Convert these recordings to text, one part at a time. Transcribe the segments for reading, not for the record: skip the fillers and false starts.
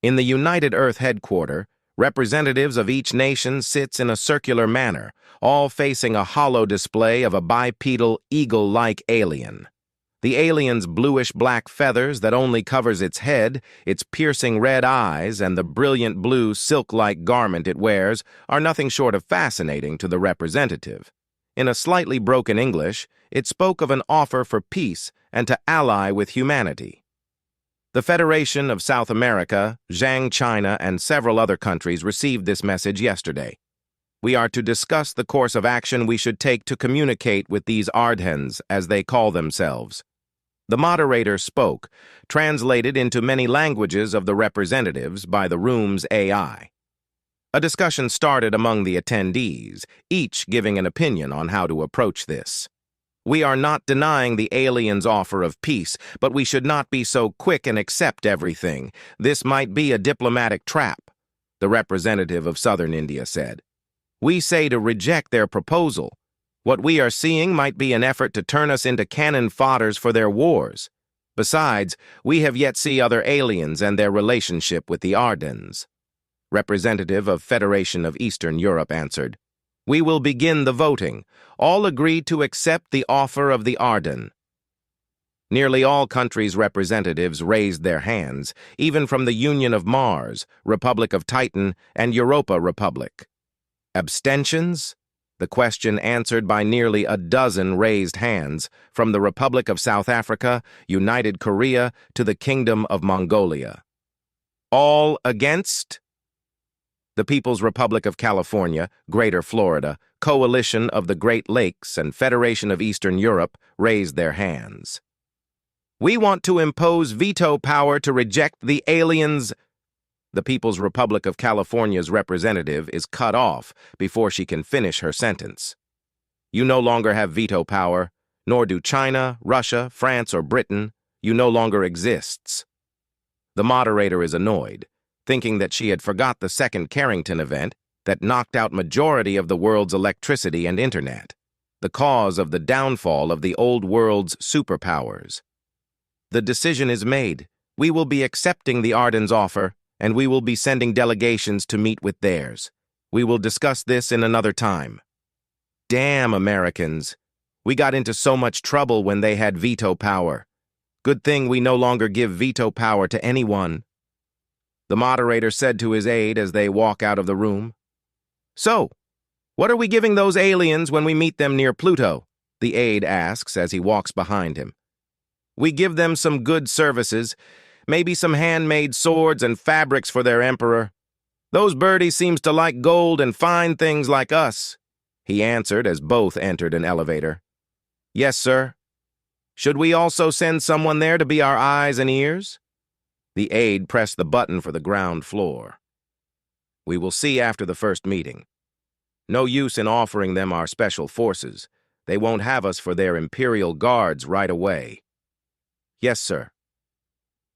In the United Earth headquarters, representatives of each nation sits in a circular manner, all facing a hollow display of a bipedal, eagle-like alien. The alien's bluish-black feathers that only covers its head, its piercing red eyes, and the brilliant blue silk-like garment it wears are nothing short of fascinating to the representative. In a slightly broken English, it spoke of an offer for peace and to ally with humanity. The Federation of South America, Zhang China, and several other countries received this message yesterday. We are to discuss the course of action we should take to communicate with these Ardhens, as they call themselves. The moderator spoke, translated into many languages of the representatives by the room's AI. A discussion started among the attendees, each giving an opinion on how to approach this. We are not denying the aliens' offer of peace, but we should not be so quick and accept everything. This might be a diplomatic trap, the representative of Southern India said. We say to reject their proposal. What we are seeing might be an effort to turn us into cannon fodders for their wars. Besides, we have yet see other aliens and their relationship with the Ardens. Representative of Federation of Eastern Europe answered, We will begin the voting. All agreed to accept the offer of the Ardhen. Nearly all countries' representatives raised their hands, even from the Union of Mars, Republic of Titan, and Europa Republic. Abstentions? The question answered by nearly a dozen raised hands, from the Republic of South Africa, United Korea, to the Kingdom of Mongolia. All against? The People's Republic of California, Greater Florida, Coalition of the Great Lakes, and Federation of Eastern Europe raised their hands. We want to impose veto power to reject the aliens. The People's Republic of California's representative is cut off before she can finish her sentence. You no longer have veto power, nor do China, Russia, France, or Britain. You no longer exists. The moderator is annoyed, thinking that she had forgot the second Carrington event that knocked out majority of the world's electricity and internet, the cause of the downfall of the old world's superpowers. The decision is made. We will be accepting the Ardhen's offer, and we will be sending delegations to meet with theirs. We will discuss this in another time. Damn Americans. We got into so much trouble when they had veto power. Good thing we no longer give veto power to anyone. The moderator said to his aide as they walk out of the room. So, what are we giving those aliens when we meet them near Pluto? The aide asks as he walks behind him. We give them some good services, maybe some handmade swords and fabrics for their emperor. Those birdies seems to like gold and fine things like us, he answered as both entered an elevator. Yes, sir. Should we also send someone there to be our eyes and ears? The aide pressed the button for the ground floor. We will see after the first meeting. No use in offering them our special forces. They won't have us for their Imperial Guards right away. Yes, sir.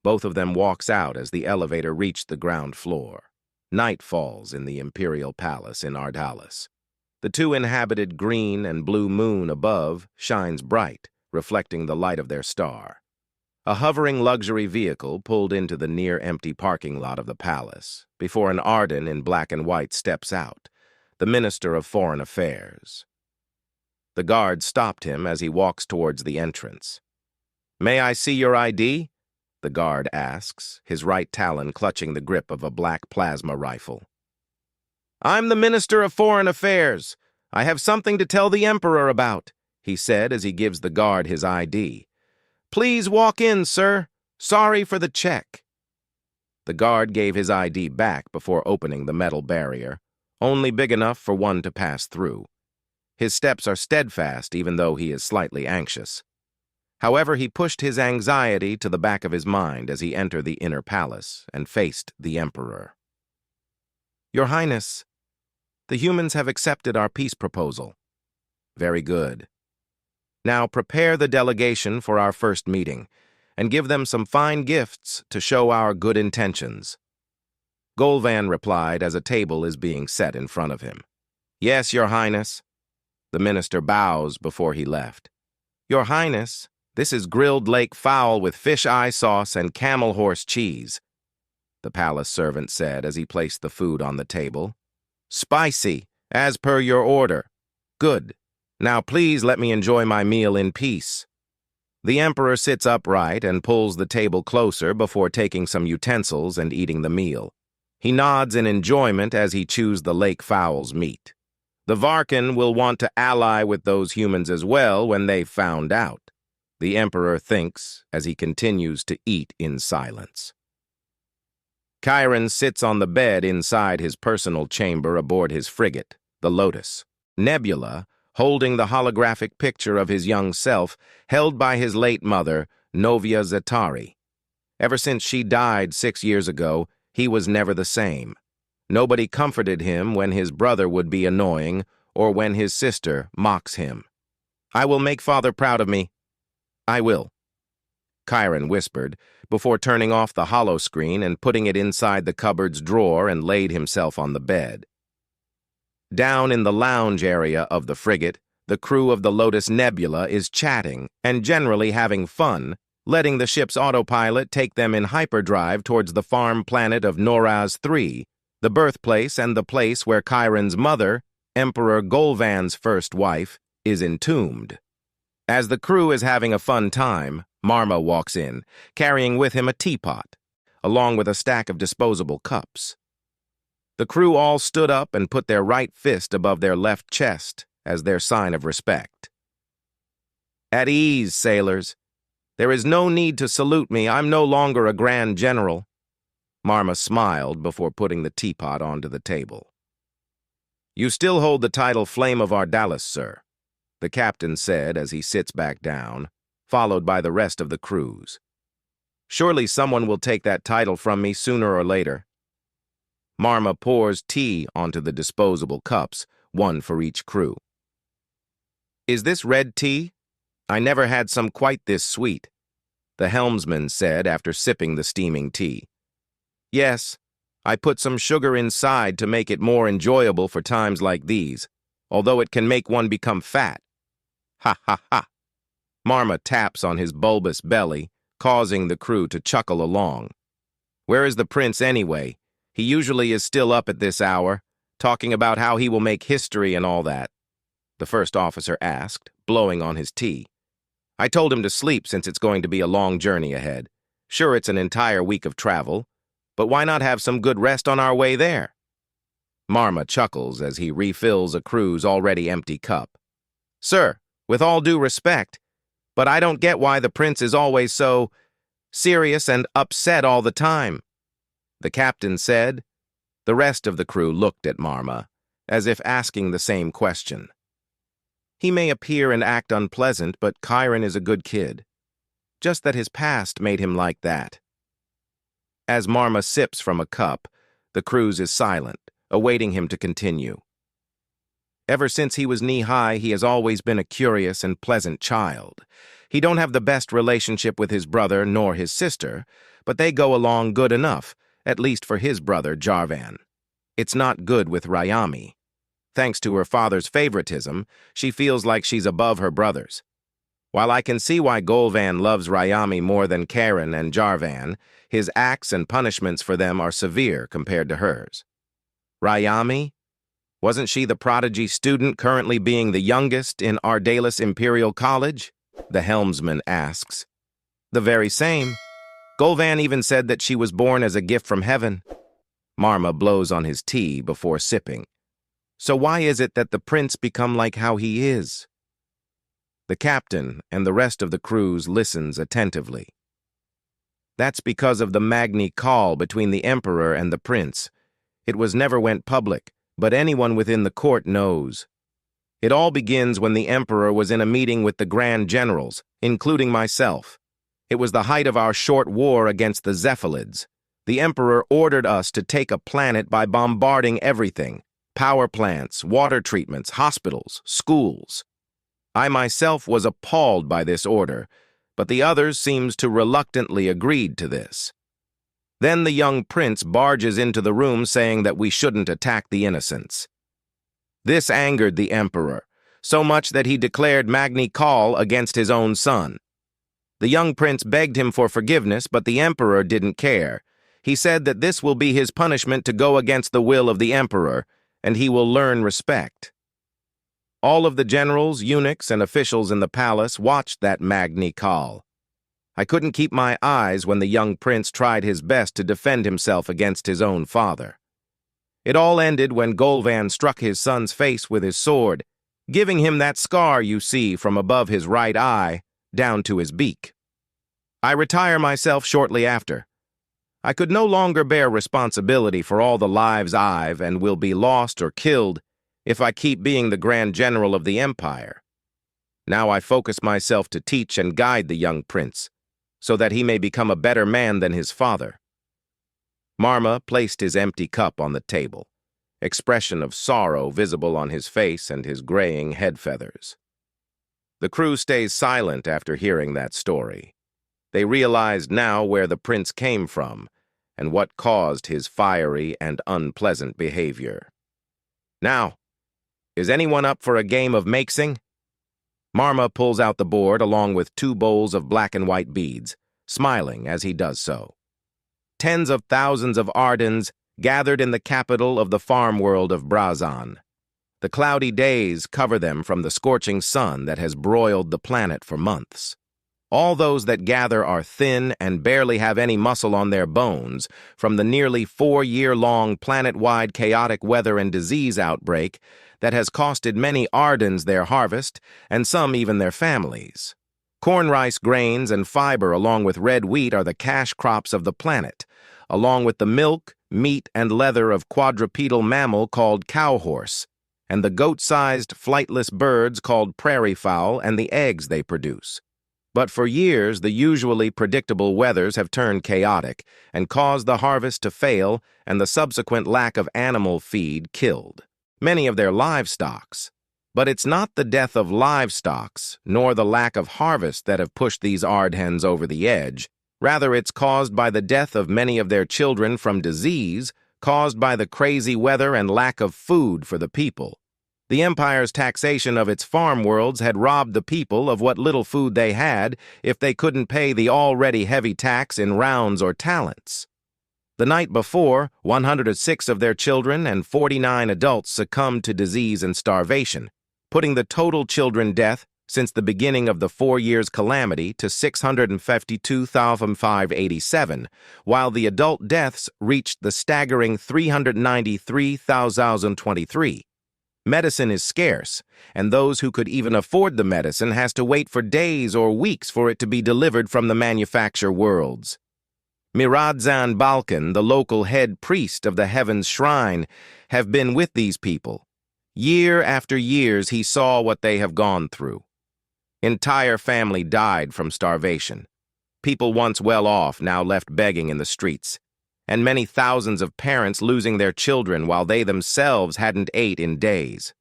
Both of them walks out as the elevator reached the ground floor. Night falls in the Imperial Palace in Ardalis. The two inhabited green and blue moon above shines bright, reflecting the light of their star. A hovering luxury vehicle pulled into the near-empty parking lot of the palace before an Ardhen in black and white steps out, the Minister of Foreign Affairs. The guard stopped him as he walks towards the entrance. May I see your ID? The guard asks, his right talon clutching the grip of a black plasma rifle. I'm the Minister of Foreign Affairs. I have something to tell the Emperor about, he said as he gives the guard his ID. Please walk in, sir. Sorry for the check. The guard gave his ID back before opening the metal barrier, only big enough for one to pass through. His steps are steadfast even though he is slightly anxious. However, he pushed his anxiety to the back of his mind as he entered the inner palace and faced the Emperor. Your Highness, the humans have accepted our peace proposal. Very good. Now prepare the delegation for our first meeting, and give them some fine gifts to show our good intentions. Golvan replied as a table is being set in front of him. Yes, Your Highness. The minister bows before he left. Your Highness, this is grilled lake fowl with fish eye sauce and camel horse cheese. the palace servant said as he placed the food on the table. "Spicy, as per your order. Good. Now please let me enjoy my meal in peace." The emperor sits upright and pulls the table closer before taking some utensils and eating the meal. He nods in enjoyment as he chews the lake fowl's meat. The Varkin will want to ally with those humans as well when they've found out, the emperor thinks as he continues to eat in silence. Chiron sits on the bed inside his personal chamber aboard his frigate, the Lotus. Nebula, holding the holographic picture of his young self, held by his late mother, Novia Zetari. Ever since she died 6 years ago, he was never the same. Nobody comforted him when his brother would be annoying or when his sister mocks him. "I will make father proud of me. I will," Chiron whispered, before turning off the holo screen and putting it inside the cupboard's drawer and laid himself on the bed. Down in the lounge area of the frigate, the crew of the Lotus Nebula is chatting and generally having fun, letting the ship's autopilot take them in hyperdrive towards the farm planet of Noraz 3, the birthplace and the place where Chiron's mother, Emperor Golvan's first wife, is entombed. As the crew is having a fun time, Marma walks in, carrying with him a teapot, along with a stack of disposable cups. The crew all stood up and put their right fist above their left chest as their sign of respect. "At ease, sailors. There is no need to salute me. I'm no longer a grand general." Marma smiled before putting the teapot onto the table. "You still hold the title Flame of Ardalis, sir," the captain said as he sits back down, followed by the rest of the crews. "Surely someone will take that title from me sooner or later." Marma pours tea onto the disposable cups, one for each crew. "Is this red tea? I never had some quite this sweet," the helmsman said after sipping the steaming tea. "Yes, I put some sugar inside to make it more enjoyable for times like these, although it can make one become fat." "Ha ha ha." Marma taps on his bulbous belly, causing the crew to chuckle along. "Where is the prince anyway? He usually is still up at this hour, talking about how he will make history and all that," the first officer asked, blowing on his tea. "I told him to sleep since it's going to be a long journey ahead. Sure, it's an entire week of travel, but why not have some good rest on our way there?" Marma chuckles as he refills a crew's already empty cup. "Sir, with all due respect, but I don't get why the prince is always so serious and upset all the time," the captain said. The rest of the crew looked at Marma, as if asking the same question. He may appear and act unpleasant, but Chiron is a good kid. Just that his past made him like that. As Marma sips from a cup, the crew is silent, awaiting him to continue. Ever since he was knee-high, he has always been a curious and pleasant child. He don't have the best relationship with his brother nor his sister, but they go along good enough, at least for his brother, Jarvan. It's not good with Rayami. Thanks to her father's favoritism, she feels like she's above her brothers. While I can see why Golvan loves Rayami more than Karen and Jarvan, his acts and punishments for them are severe compared to hers. Rayami? Wasn't she the prodigy student currently being the youngest in Ardalis Imperial College? The helmsman asks. The very same. Golvan even said that she was born as a gift from heaven. Marma blows on his tea before sipping. So why is it that the prince become like how he is? The captain and the rest of the crews listens attentively. That's because of the Magni call between the emperor and the prince. It was never went public, but anyone within the court knows. It all begins when the emperor was in a meeting with the grand generals, including myself. It was the height of our short war against the Zephalids. The emperor ordered us to take a planet by bombarding everything. Power plants, water treatments, hospitals, schools. I myself was appalled by this order, but the others seems to reluctantly agreed to this. Then the young prince barges into the room saying that we shouldn't attack the innocents. This angered the emperor, so much that he declared Magni Call against his own son. The young prince begged him for forgiveness, but the emperor didn't care. He said that this will be his punishment to go against the will of the emperor, and he will learn respect. All of the generals, eunuchs, and officials in the palace watched that Magni call. I couldn't keep my eyes when the young prince tried his best to defend himself against his own father. It all ended when Golvan struck his son's face with his sword, giving him that scar you see from above his right eye down to his beak. I retire myself shortly after. I could no longer bear responsibility for all the lives I've and will be lost or killed if I keep being the Grand General of the Empire. Now I focus myself to teach and guide the young prince, so that he may become a better man than his father. Marma placed his empty cup on the table, expression of sorrow visible on his face and his graying head feathers. The crew stays silent after hearing that story. They realized now where the prince came from and what caused his fiery and unpleasant behavior. Now, is anyone up for a game of makesing? Marma pulls out the board along with 2 bowls of black and white beads, smiling as he does so. Tens of thousands of Ardhens gathered in the capital of the farm world of Brazan. The cloudy days cover them from the scorching sun that has broiled the planet for months. All those that gather are thin and barely have any muscle on their bones from the nearly 4-year-long planet-wide chaotic weather and disease outbreak that has costed many Ardhens their harvest and some even their families. Corn, rice, grains, and fiber along with red wheat are the cash crops of the planet, along with the milk, meat, and leather of quadrupedal mammal called cowhorse, and the goat-sized flightless birds called prairie fowl and the eggs they produce. But for years, the usually predictable weathers have turned chaotic and caused the harvest to fail and the subsequent lack of animal feed killed many of their livestocks. But it's not the death of livestocks, nor the lack of harvest that have pushed these Ardhens over the edge. Rather, it's caused by the death of many of their children from disease, caused by the crazy weather and lack of food for the people. The Empire's taxation of its farm worlds had robbed the people of what little food they had if they couldn't pay the already heavy tax in rounds or talents. The night before, 106 of their children and 49 adults succumbed to disease and starvation, putting the total children death since the beginning of the 4 years calamity to 652,587, while the adult deaths reached the staggering 393,023. Medicine is scarce, and those who could even afford the medicine has to wait for days or weeks for it to be delivered from the manufacture worlds. Miradzan Balkan, the local head priest of the Heaven's Shrine, have been with these people. Year after years he saw what they have gone through. Entire family died from starvation. People once well off now left begging in the streets, and many thousands of parents losing their children while they themselves hadn't ate in days.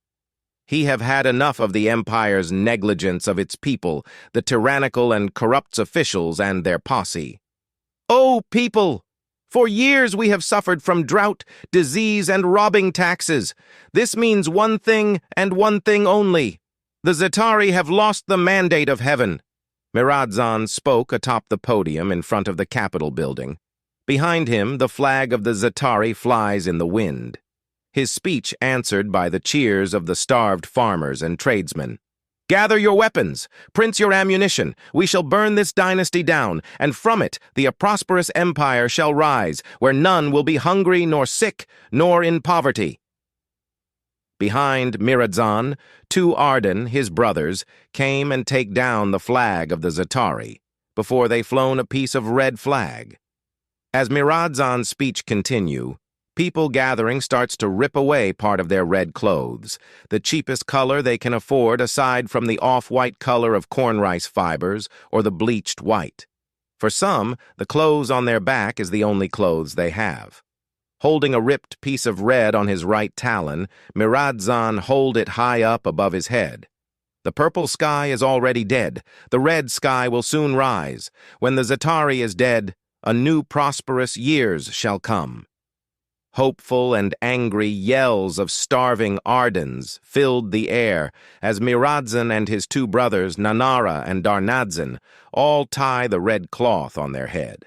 He have had enough of the Empire's negligence of its people, the tyrannical and corrupt officials and their posse. Oh, people! For years we have suffered from drought, disease, and robbing taxes. This means one thing and one thing only. The Za'atari have lost the mandate of heaven. Miradzan spoke atop the podium in front of the Capitol building. Behind him, the flag of the Za'atari flies in the wind. His speech answered by the cheers of the starved farmers and tradesmen. Gather your weapons, prince your ammunition. We shall burn this dynasty down, and from it a prosperous empire shall rise, where none will be hungry nor sick nor in poverty. Behind Miradzan, 2 Ardhen, his brothers, came and take down the flag of the Za'atari, before they flown a piece of red flag. As Miradzan's speech continued, people gathering starts to rip away part of their red clothes, the cheapest color they can afford aside from the off-white color of corn rice fibers or the bleached white. For some, the clothes on their back is the only clothes they have. Holding a ripped piece of red on his right talon, Miradzan hold it high up above his head. The purple sky is already dead. The red sky will soon rise. When the Za'atari is dead, a new prosperous years shall come. Hopeful and angry yells of starving Ardhens filled the air as Miradzan and his 2 brothers, Nanara and Darnadzan, all tie the red cloth on their head.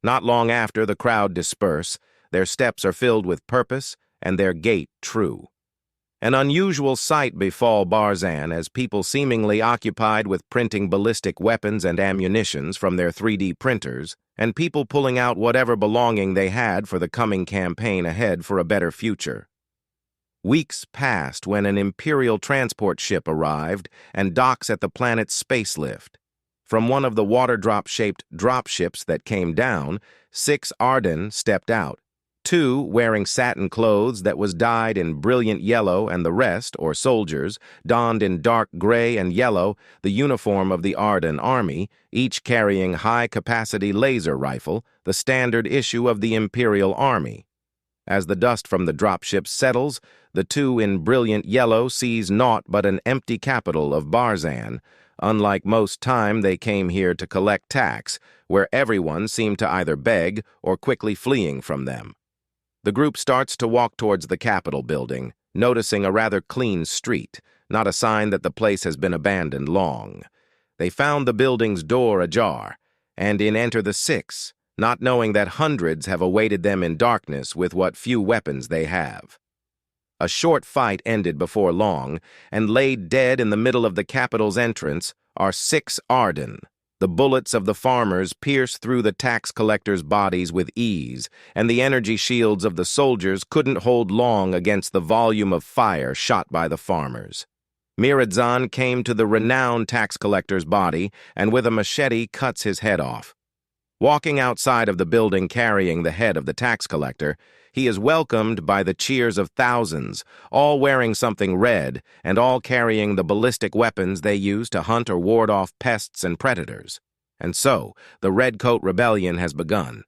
Not long after the crowd disperse, their steps are filled with purpose and their gait true. An unusual sight befall Barzan as people seemingly occupied with printing ballistic weapons and ammunitions from their 3D printers, and people pulling out whatever belonging they had for the coming campaign ahead for a better future. Weeks passed when an Imperial transport ship arrived and docks at the planet's space lift. From one of the water-drop-shaped dropships that came down, 6 Ardhen stepped out, 2 wearing satin clothes that was dyed in brilliant yellow, and the rest, or soldiers, donned in dark gray and yellow, the uniform of the Ardhen Army, each carrying high-capacity laser rifle, the standard issue of the Imperial Army. As the dust from the dropship settles, the 2 in brilliant yellow sees naught but an empty capital of Barzan. Unlike most time, they came here to collect tax, where everyone seemed to either beg or quickly fleeing from them. The group starts to walk towards the Capitol building, noticing a rather clean street, not a sign that the place has been abandoned long. They found the building's door ajar, and in enter the 6, not knowing that hundreds have awaited them in darkness with what few weapons they have. A short fight ended before long, and laid dead in the middle of the Capitol's entrance are 6 Ardhen. The bullets of the farmers pierced through the tax collectors' bodies with ease, and the energy shields of the soldiers couldn't hold long against the volume of fire shot by the farmers. Miridzan came to the renowned tax collector's body and with a machete cuts his head off. Walking outside of the building carrying the head of the tax collector, he is welcomed by the cheers of thousands, all wearing something red and all carrying the ballistic weapons they use to hunt or ward off pests and predators. And so, the Redcoat Rebellion has begun.